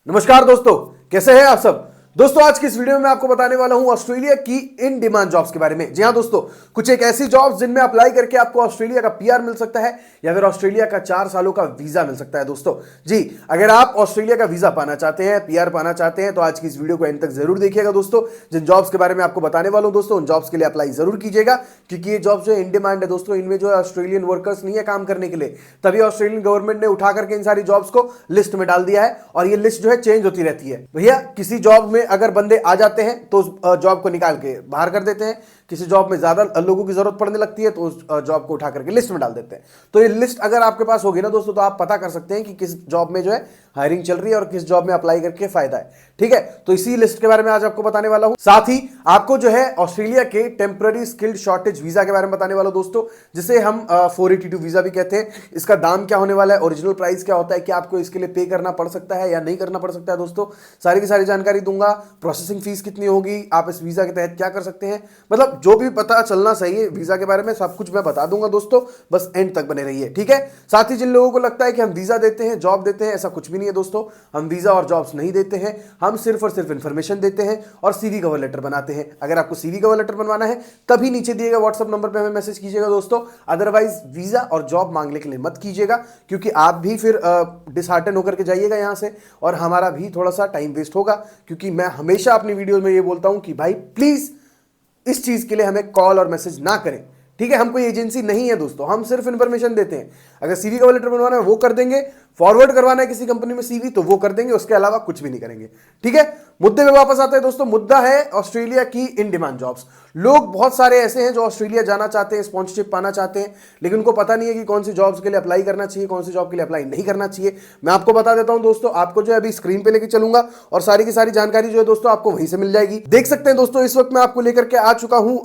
नमस्कार दोस्तों, कैसे हैं आप सब। दोस्तों आज की इस वीडियो में मैं आपको बताने वाला हूं ऑस्ट्रेलिया की इन डिमांड जॉब्स के बारे में। जी हां दोस्तों, कुछ एक ऐसी जॉब्स जिनमें अप्लाई करके आपको ऑस्ट्रेलिया का पीआर मिल सकता है या फिर ऑस्ट्रेलिया का 4 सालों का वीजा मिल सकता है। दोस्तों जी, अगर आप ऑस्ट्रेलिया का वीजा पाना चाहते हैं, पीआर पाना चाहते हैं, तो आज की इस वीडियो को एंड तक जरूर देखिएगा। दोस्तों जिन जॉब्स के बारे में आपको बताने वाला हूं दोस्तों, उन जॉब्स के लिए अप्लाई जरूर कीजिएगा, क्योंकि ये जॉब्स जो इन डिमांड है दोस्तों, इनमें जो है ऑस्ट्रेलियन वर्कर्स नहीं है काम करने के लिए। तभी ऑस्ट्रेलियन गवर्नमेंट ने उठा करके इन सारी जॉब्स को लिस्ट में डाल दिया है और ये लिस्ट जो है चेंज होती रहती है। भैया किसी जॉब में अगर बंदे आ जाते हैं तो उस जॉब को निकाल के बाहर कर देते हैं, किसी जॉब में ज्यादा लोगों की जरूरत पड़ने लगती है तो उस जॉब को उठा करके लिस्ट में डाल देते हैं। तो ये लिस्ट अगर आपके पास होगी ना दोस्तों, तो आप पता कर सकते हैं कि किस जॉब में जो है हायरिंग चल रही है और किस जॉब में अप्लाई करके फायदा है। ठीक है, तो इसी लिस्ट के बारे में आज आपको बताने वाला हूं। साथ ही आपको जो है ऑस्ट्रेलिया के टेम्पररी स्किल्ड शॉर्टेज वीजा के बारे में बताने वाला हूं दोस्तों, जिसे हम 482 वीजा भी कहते हैं। इसका दाम क्या होने वाला है, ओरिजिनल प्राइस क्या होता है, क्या आपको इसके लिए पे करना पड़ सकता है या नहीं करना पड़ सकता है दोस्तों, सारी की सारी जानकारी दूंगा। प्रोसेसिंग फीस कितनी होगी, आप इस वीजा के तहत क्या कर सकते हैं, मतलब जो भी पता चलना चाहिए वीजा के बारे में सब कुछ मैं बता दूंगा दोस्तों, बस एंड तक बने रहिए। ठीक है, साथ ही जिन लोगों को लगता है कि हम वीजा देते हैं, जॉब देते हैं, ऐसा कुछ भी नहीं है दोस्तों। हम वीजा और जॉब्स नहीं देते हैं, हम सिर्फ और सिर्फ इंफॉर्मेशन देते हैं और सीवी कवर लेटर बनाते हैं। अगर आपको सीवी कवर लेटर बनवाना है तभी नीचे दिए गए व्हाट्सएप नंबर पे हमें मैसेज कीजिएगा दोस्तों, अदरवाइज वीजा और जॉब मांगने के लिए मत कीजिएगा, क्योंकि आप भी फिर डिसहार्टन होकर के जाइएगा यहां से और हमारा भी थोड़ा सा टाइम वेस्ट होगा। क्योंकि मैं हमेशा अपनी वीडियो में ये बोलता हूं कि भाई प्लीज इस चीज के लिए हमें कॉल और मैसेज ना करें। ठीक है, हम कोई एजेंसी नहीं है दोस्तों, हम सिर्फ इंफॉर्मेशन देते हैं। अगर सीवी कवर लेटर बनवाना है वो कर देंगे, फॉरवर्ड करवाना है किसी कंपनी में सीवी तो वो कर देंगे, उसके अलावा कुछ भी नहीं करेंगे। ठीक है, मुद्दे में वापस आते हैं दोस्तों। मुद्दा है ऑस्ट्रेलिया की इन डिमांड जॉब्स। लोग बहुत सारे ऐसे हैं जो ऑस्ट्रेलिया जाना चाहते हैं, स्पॉन्सरशिप पाना चाहते हैं, लेकिन उनको पता नहीं है कि कौन सी जॉब्स के लिए अप्लाई करना चाहिए, कौन सी जॉब के लिए अप्लाई नहीं करना चाहिए। मैं आपको बता देता हूं दोस्तों, आपको जो है अभी स्क्रीन पे लेके चलूंगा और सारी की सारी जानकारी जो है दोस्तों आपको वहीं से मिल जाएगी। देख सकते हैं दोस्तों, इस वक्त मैं आपको लेकर के आ चुका हूं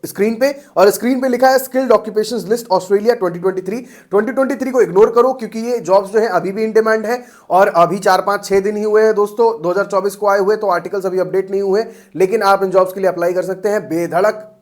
स्क्रीन पे, और स्क्रीन पे लिखा है स्किल्ड ऑक्यूपेशंस लिस्ट ऑस्ट्रेलिया 2023। 2023 को इग्नोर करो, क्योंकि ये जॉब्स जो है अभी भी इन डिमांड है और अभी 4-5-6 दिन ही हुए हैं दोस्तों, 2024 को आए हुए, तो आर्टिकल्स अभी अपडेट नहीं हुए। लेकिन आप इन जॉब्स के लिए अप्लाई कर सकते हैं बेधड़क,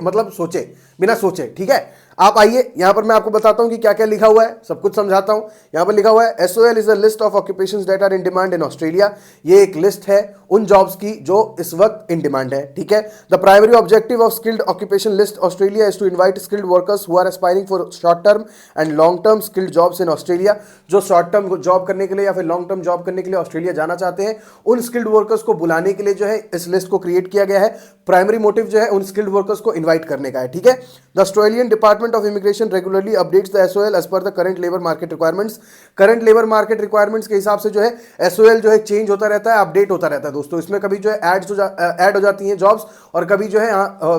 मतलब सोचे बिना सोचे। ठीक है, आप आइए, यहां पर मैं आपको बताता हूं कि क्या क्या लिखा हुआ है, सब कुछ समझाता हूं। यहां पर लिखा हुआ है SOL is a list of occupations that are in demand in Australia. ये एक लिस्ट है उन जॉब्स की जो इस वक्त इन डिमांड है। ठीक है, the primary objective of skilled occupation list Australia is to invite skilled workers who are aspiring for short term and long term skilled jobs in Australia. जो शॉर्ट टर्म जॉब करने के लिए या फिर long term job करने के लिए Australia जाना चाहते हैं, उन स्किल्ड वर्कर्स को बुलाने के लिए जो है इस लिस्ट को क्रिएट किया गया है। प्राइमरी मोटिव जो है उन स्किल्ड वर्कर्स को इन्वाइट करने का है। ठीक है, the Australian department of immigration regularly updates the SOL as per the current labour market requirements. Current labour market requirements के हिसाब से जो है SOL जो है चेंज होता रहता है, अपडेट होता रहता है दोस्तों। इसमें कभी जो है ऐड हो जाती हैं जॉब्स और कभी जो है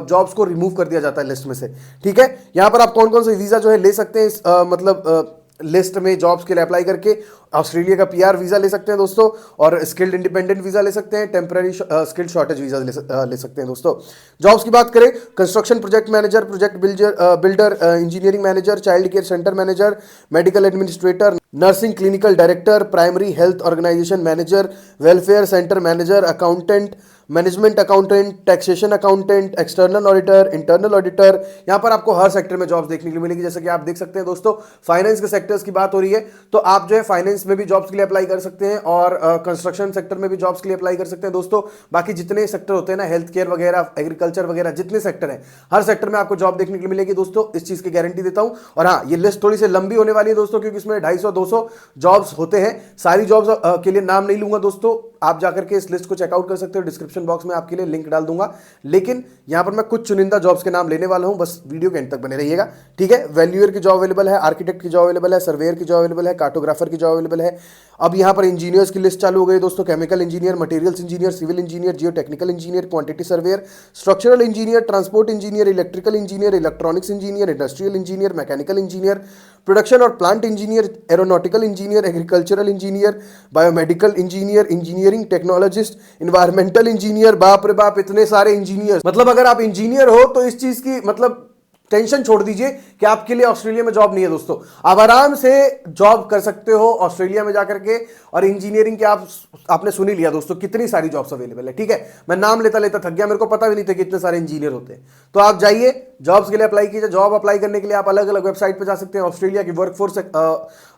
जॉब्स को रिमूव कर दिया जाता है लिस्ट में से। ठीक है, यहां पर आप कौन कौन से वीजा जो है ले सकते हैं इस मतलब लिस्ट में जॉब्स के लिए अप्लाई करके ऑस्ट्रेलिया का पीआर वीजा ले सकते हैं दोस्तों, और स्किल्ड इंडिपेंडेंट वीजा ले सकते हैं, टेम्पररी स्किल्ड शॉर्टेज वीजा ले सकते हैं दोस्तों। जॉब्स की बात करें, construction project manager, project builder, engineering manager, child care centre manager, medical administrator, nursing clinical director, primary health organisation manager, welfare centre manager, accountant, management accountant, taxation accountant, external auditor, internal auditor. यहां पर आपको हर sector में jobs देखने को मिलेगी। जैसे कि आप देख सकते हैं दोस्तों, फाइनेंस के सेक्टर्स की बात हो रही है तो आप जो है फाइनेंस में भी जॉब्स के लिए अप्लाई कर सकते हैं और कंस्ट्रक्शन सेक्टर में भी जॉब्स के लिए अप्लाई कर सकते हैं दोस्तों। बाकी जितने सेक्टर होते हैं ना, हेल्थ केयर वगैरह, एग्रीकल्चर वगैरह, जितने सेक्टर हैं, हर सेक्टर में आपको जॉब देखने को मिलेगी दोस्तों, इस चीज की गारंटी देता हूं। और हाँ, ये लिस्ट थोड़ी सी लंबी होने वाली है दोस्तों, क्योंकि इसमें 250-200 जॉब्स होते हैं। सारी जॉब्स के लिए नाम नहीं लूंगा दोस्तों, आप जाकर के इस लिस्ट को चेकआउट कर सकते हो, डिस्क्रिप्शन बॉक्स में आपके लिए लिंक डाल दूंगा। लेकिन यहां पर मैं कुछ चुनिंदा जॉब्स के नाम लेने वाला हूं, बस वीडियो के एंड तक बने रहिएगा। ठीक है, वैल्यूअर की जॉब अवेलेबल है, आर्किटेक्ट की जॉब अवेलेबल है, सर्वेयर की जॉब अवेलेबल है, कार्टोग्राफर की जॉब अवेलेबल है। अब यहां पर इंजीनियर्स की लिस्ट चालू हो गई दोस्तों, chemical engineer, materials engineer, civil engineer, geotechnical engineer, quantity surveyor, structural engineer, transport engineer, electrical engineer, electronics engineer, industrial engineer, mechanical engineer, production और plant engineer, aeronautical engineer, agricultural engineer, biomedical engineer, engineering technologist, environmental engineer. बाप रे बाप, इतने सारे engineer. मतलब अगर आप engineer हो तो इस चीज की मतलब टेंशन छोड़ दीजिए कि आपके लिए ऑस्ट्रेलिया में जॉब नहीं है दोस्तों। आप आराम से जॉब कर सकते हो ऑस्ट्रेलिया में जाकर के। और इंजीनियरिंग के आपने सुन ही लिया दोस्तों, कितनी सारी जॉब्स अवेलेबल है। ठीक है, मैं नाम लेता लेता थक गया, मेरे को पता भी नहीं था कि इतने सारे इंजीनियर होते हैं। तो आप जाइए, जॉब्स के लिए अप्लाई कीजिए। जॉब अप्लाई करने के लिए आप अलग अलग वेबसाइट पे जा सकते हैं। ऑस्ट्रेलिया की वर्कफोर्स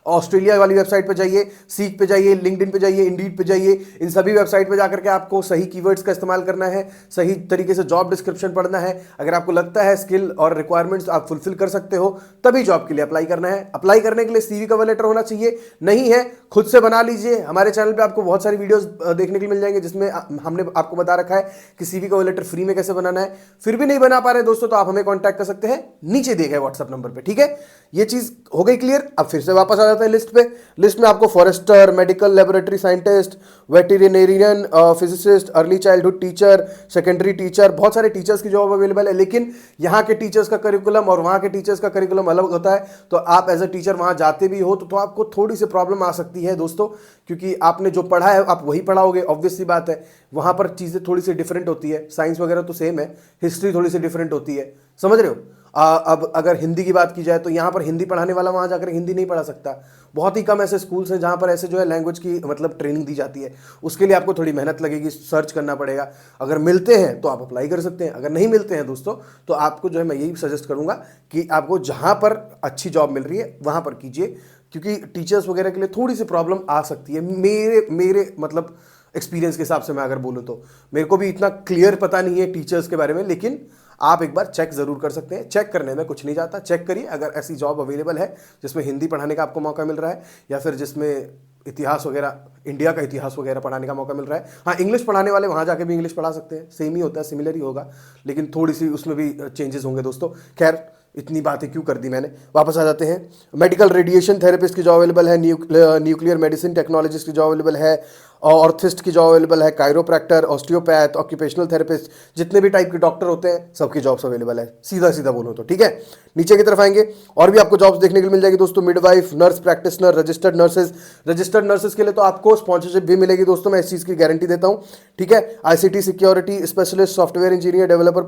ऑस्ट्रेलिया वाली वेबसाइट पे जाइए, सीक पे जाइए, लिंक्डइन पे जाइए, इंडीड पे जाइए। इन सभी वेबसाइट पे जाकर के आपको सही कीवर्ड्स का इस्तेमाल करना है, सही तरीके से जॉब डिस्क्रिप्शन पढ़ना है। अगर आपको लगता है स्किल और रिक्वायरमेंट्स आप फुलफिल कर सकते हो, तभी जॉब के लिए अप्लाई करना है। अप्लाई करने के लिए सीवी कवर लेटर होना चाहिए, नहीं है खुद से बना लीजिए। हमारे चैनल पे आपको बहुत सारी वीडियोस देखने के लिए मिल जाएंगे जिसमें हमने आपको बता रखा है कि सीवी कवर लेटर फ्री में कैसे बनाना है। फिर भी नहीं बना पा रहे दोस्तों, तो आप हमें कांटेक्ट कर सकते हैं नीचे दिए गए व्हाट्सएप नंबर पे। ठीक है, ये चीज हो गई क्लियर। अब फिर से वापस आ जाते हैं लिस्ट पे। लिस्ट में आपको forester, medical laboratory scientist, veterinarian, physicist, early childhood teacher, secondary teacher, बहुत सारे टीचर्स की जॉब अवेलेबल है। लेकिन यहाँ के टीचर्स का करिकुलम और वहाँ के टीचर्स का करिकुलम अलग होता है, तो आप एज अ टीचर वहाँ जाते भी हो तो आपको थोड़ी सी प्रॉब्लम आ सकती है दोस्तों, क्योंकि आपने जो पढ़ा है आप वही पढ़ाओगे। ऑब्वियस सी बात है, वहाँ पर चीज़ें थोड़ी सी डिफरेंट होती है। साइंस वगैरह तो सेम है, हिस्ट्री थोड़ी सी डिफरेंट होती है, समझ रहे हो। अब अगर हिंदी की बात की जाए तो यहाँ पर हिंदी पढ़ाने वाला वहाँ जाकर हिंदी नहीं पढ़ा सकता। बहुत ही कम ऐसे स्कूल्स हैं जहाँ पर ऐसे जो है लैंग्वेज की मतलब ट्रेनिंग दी जाती है। उसके लिए आपको थोड़ी मेहनत लगेगी, सर्च करना पड़ेगा। अगर मिलते हैं तो आप अप्लाई कर सकते हैं, अगर नहीं मिलते हैं दोस्तों तो आपको जो है मैं यही सजेस्ट करूँगा कि आपको जहाँ पर अच्छी जॉब मिल रही है वहाँ पर कीजिए, क्योंकि टीचर्स वगैरह के लिए थोड़ी सी प्रॉब्लम आ सकती है। मेरे मतलब एक्सपीरियंस के हिसाब से मैं अगर बोलूँ तो, मेरे को भी इतना क्लियर पता नहीं है टीचर्स के बारे में, लेकिन आप एक बार चेक जरूर कर सकते हैं। चेक करने में कुछ नहीं जाता, चेक करिए। अगर ऐसी जॉब अवेलेबल है जिसमें हिंदी पढ़ाने का आपको मौका मिल रहा है, या फिर जिसमें इतिहास वगैरह, इंडिया का इतिहास वगैरह पढ़ाने का मौका मिल रहा है। हाँ, इंग्लिश पढ़ाने वाले वहाँ जाके भी इंग्लिश पढ़ा सकते हैं, सेम ही होता है, सिमिलर ही होगा, लेकिन थोड़ी सी उसमें भी चेंजेस होंगे दोस्तों। खैर, इतनी बातें क्यों कर दी मैंने, वापस आ जाते हैं। मेडिकल रेडिएशन थेरेपिस्ट की जॉब अवेलेबल है, न्यूक्लियर मेडिसिन टेक्नोलॉजिस्ट की जॉब अवेलेबल है, ऑर्थिस्ट की जॉब अवेलेबल है, कायरोप्रैक्टर, ऑस्टियोपैथ, ऑक्यूपेशनल थेरेपिस्ट, जितने भी टाइप के डॉक्टर होते हैं सबकी जॉब्स अवेलेबल है। सीधा सीधा बोलो तो, ठीक है। नीचे की तरफ आएंगे और भी आपको जॉब्स देखने के लिए मिल जाएगी दोस्तों। Midwife, nurse practitioner, registered nurses. Registered nurses के लिए तो आपको स्पॉन्सरशिप भी मिलेगी दोस्तों, मैं इस चीज़ की गारंटी देता हूँ, ठीक है। ICT security specialist, software engineer, developer,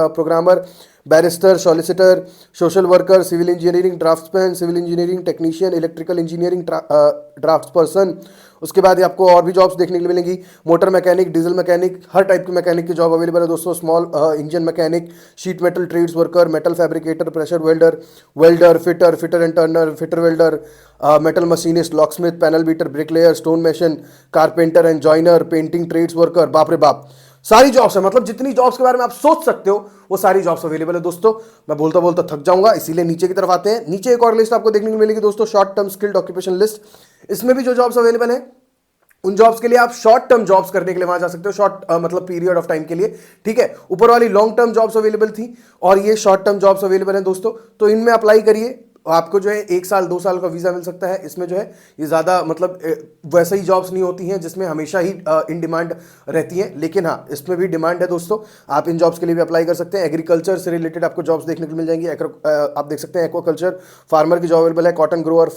programmer, barrister, solicitor, social worker, civil engineering draftsman, civil engineering technician, electrical engineering drafts person. उसके बाद आपको और भी जॉब्स देखने के लिए मिलेंगी। मोटर मैकेनिक, डीजल मैकेनिक, हर टाइप के मैकेनिक की जॉब अवेलेबल है दोस्तों। Small engine mechanic, sheet metal trades worker, metal fabricator, pressure welder, welder, fitter and turner, fitter welder, metal machinist, locksmith, panel beater, bricklayer, stone mason, carpenter and joiner, painting trades worker. बाप रे बाप, सारी jobs है, मतलब जितनी jobs के बारे में आप सोच सकते हो वो सारी जॉब्स अवेलेबल है दोस्तों। मैं बोलता बोलता थक जाऊंगा, इसीलिए नीचे की तरफ आते हैं। नीचे एक और लिस्ट आपको देखने को मिलेगी दोस्तों, short term skilled occupation list. इसमें भी जो जॉब्स अवेलेबल है उन जॉब्स के लिए आप शॉर्ट टर्म जॉब्स करने के लिए वहां जा सकते हो, शॉर्ट मतलब पीरियड ऑफ टाइम के लिए, ठीक है। ऊपर वाली लॉन्ग टर्म जॉब्स अवेलेबल थी और ये शॉर्ट टर्म जॉब्स अवेलेबल है दोस्तों, तो इनमें अप्लाई करिए। आपको जो है 1 साल 2 साल का वीज़ा मिल सकता है। इसमें जो है ये ज़्यादा मतलब वैसे ही जॉब्स नहीं होती हैं जिसमें हमेशा ही इन डिमांड रहती है, लेकिन हाँ इसमें भी डिमांड है दोस्तों। आप इन जॉब्स के लिए भी अप्लाई कर सकते हैं। एग्रीकल्चर से रिलेटेड आपको जॉब्स देखने को मिल जाएंगी। आप देख सकते हैं एक्वाकल्चर फार्मर की जॉब अवेलेबल है, cotton grower,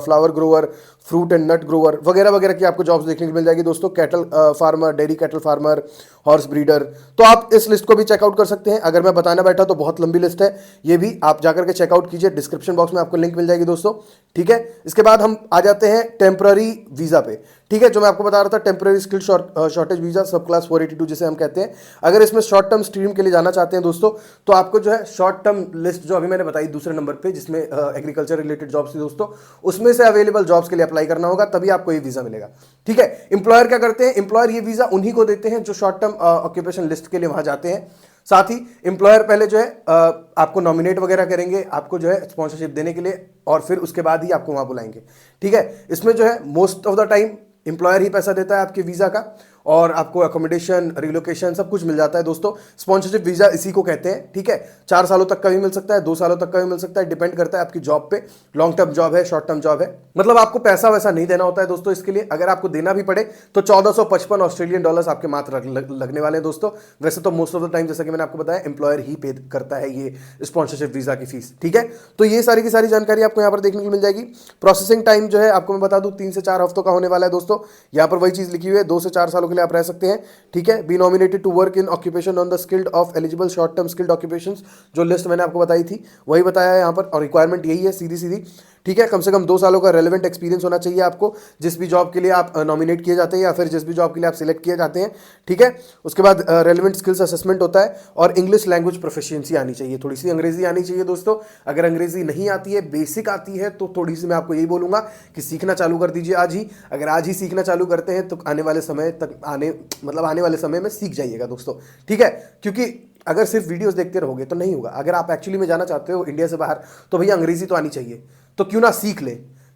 flower grower, fruit and nut grower वगैरह वगैरह की आपको जॉब्स देखने को मिल जाएगी दोस्तों। Cattle farmer, dairy cattle farmer, horse breeder. तो आप इस लिस्ट को भी चेकआउट कर सकते हैं। अगर मैं बताना बैठा तो बहुत लंबी लिस्ट है, ये भी आप जाकर के चेकआउट कीजिए। डिस्क्रिप्शन बॉक्स में आपको लिंक मिल जाएगी दोस्तों, ठीक है। इसके बाद हम आ जाते हैं टेम्पररी वीजा पे, ठीक है, जो मैं आपको बता रहा था, टेम्पररी स्किल शॉर्टेज वीजा, सब क्लास 482 जिसे हम कहते हैं। अगर इसमें शॉर्ट टर्म स्ट्रीम के लिए जाना चाहते हैं दोस्तों, तो आपको जो है शॉर्ट टर्म लिस्ट जो अभी मैंने बताई दूसरे नंबर पे, जिसमें एग्रीकल्चर रिलेटेड जॉब्स थी दोस्तों, उसमें से अवेलेबल जॉब्स के लिए अप्लाई करना होगा, तभी आपको ये वीजा मिलेगा, ठीक है। एम्प्लॉयर क्या करते हैं, एम्प्लॉयर ये वीजा उन्हीं को देते हैं जो शॉर्ट टर्म ऑक्यूपेशन लिस्ट के लिए वहां जाते हैं। साथ ही एम्प्लॉयर पहले जो है आपको नॉमिनेट वगैरह करेंगे, आपको जो है स्पॉन्सरशिप देने के लिए, और फिर उसके बाद ही आपको वहां बुलाएंगे, ठीक है। इसमें जो है most of the time employer ही पैसा देता है आपके वीज़ा का, और आपको अकोमोडेशन, रिलोकेशन सब कुछ मिल जाता है दोस्तों। स्पॉन्सरशिप वीज़ा इसी को कहते हैं, ठीक है। 4 सालों तक का भी मिल सकता है, 2 सालों तक का भी मिल सकता है, डिपेंड करता है आपकी जॉब पे। लॉन्ग टर्म जॉब है, शॉर्ट टर्म जॉब है, मतलब आपको पैसा वैसा नहीं देना होता है दोस्तों इसके लिए। अगर आपको देना भी पड़े तो 1455 ऑस्ट्रेलियन डॉलर्स आपके मात्र लगने वाले हैं दोस्तों। वैसे तो मोस्ट ऑफ द टाइम, जैसा कि मैंने आपको बताया, एम्प्लॉयर ही पे करता है ये स्पॉन्सरशिप वीज़ा की फीस, ठीक है। तो ये सारी की सारी जानकारी आपको यहाँ पर देखने को मिल जाएगी। प्रोसेसिंग टाइम जो है आपको मैं बता दूँ 3 से 4 हफ्तों का होने वाला है दोस्तों। यहाँ पर वही चीज़ लिखी हुई है, 2 से 4 सालों के के लिए आप रह सकते हैं, ठीक है। Be nominated to work in occupation on the skilled of eligible short term skilled occupations, जो लिस्ट मैंने आपको बताई थी वही बताया है यहाँ पर, और रिक्वायरमेंट यही है सीधी सीधी, ठीक है। कम से कम 2 सालों का रेलेवेंट एक्सपीरियंस होना चाहिए आपको जिस भी जॉब के लिए आप नॉमिनेट किए जाते हैं या फिर जिस भी जॉब के लिए आप सिलेक्ट किए जाते हैं, ठीक है। उसके बाद रेलेवेंट स्किल्स असेसमेंट होता है, और इंग्लिश लैंग्वेज प्रोफिशिएंसी आनी चाहिए, थोड़ी सी अंग्रेजी आनी चाहिए दोस्तों। अगर अंग्रेजी नहीं आती है, बेसिक आती है, तो थोड़ी सी मैं आपको यही बोलूंगा कि सीखना चालू कर दीजिए आज ही। अगर आज ही सीखना चालू करते हैं तो आने वाले समय तक आने वाले समय में सीख जाइएगा दोस्तों, ठीक है। क्योंकि अगर सिर्फ वीडियोस देखते रहोगे तो नहीं होगा। अगर आप एक्चुअली में जाना चाहते हो इंडिया से बाहर, तो भैया अंग्रेजी तो आनी चाहिए, तो क्यों ना सीख ले।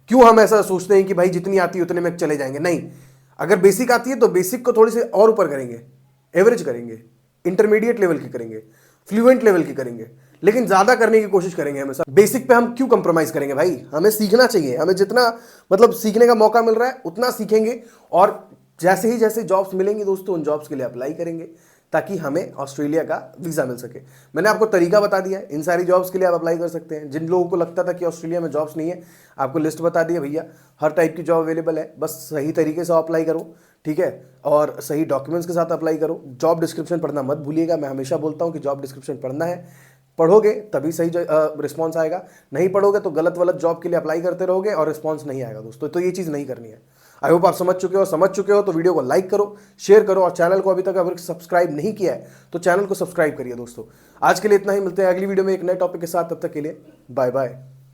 क्यों हम ऐसा सोचते हैं कि भाई जितनी आती है उतने में चले जाएंगे, नहीं। अगर बेसिक आती है तो बेसिक को थोड़ी सी और ऊपर करेंगे, एवरेज करेंगे, इंटरमीडिएट लेवल की करेंगे, फ्लुएंट लेवल की करेंगे, लेकिन ज्यादा करने की कोशिश करेंगे हमेशा। बेसिक पे हम क्यों कंप्रोमाइज करेंगे भाई, हमें सीखना चाहिए। हमें जितना सीखने का मौका मिल रहा है उतना सीखेंगे, और जैसे जॉब्स मिलेंगी दोस्तों उन जॉब्स के लिए अप्लाई करेंगे ताकि हमें ऑस्ट्रेलिया का वीज़ा मिल सके। मैंने आपको तरीका बता दिया है, इन सारी जॉब्स के लिए आप अप्लाई कर सकते हैं। जिन लोगों को लगता था कि ऑस्ट्रेलिया में जॉब्स नहीं है, आपको लिस्ट बता दी है भैया, हर टाइप की जॉब अवेलेबल है, बस सही तरीके से अप्लाई करो, ठीक है, और सही डॉक्यूमेंट्स के साथ अप्लाई करो। जॉब डिस्क्रिप्शन पढ़ना मत भूलिएगा, मैं हमेशा बोलता हूँ कि जॉब डिस्क्रिप्शन पढ़ना है, पढ़ोगे तभी सही रिस्पॉन्स आएगा, नहीं पढ़ोगे तो गलत जॉब के लिए अप्लाई करते रहोगे और रिस्पॉन्स नहीं आएगा दोस्तों। तो ये चीज़ नहीं करनी है। आई होप आप समझ चुके हो तो वीडियो को लाइक करो, शेयर करो, और चैनल को अभी तक अगर सब्सक्राइब नहीं किया है तो चैनल को सब्सक्राइब करिए दोस्तों। आज के लिए इतना ही, मिलते हैं अगली वीडियो में एक नए टॉपिक के साथ, तब तक के लिए बाय बाय।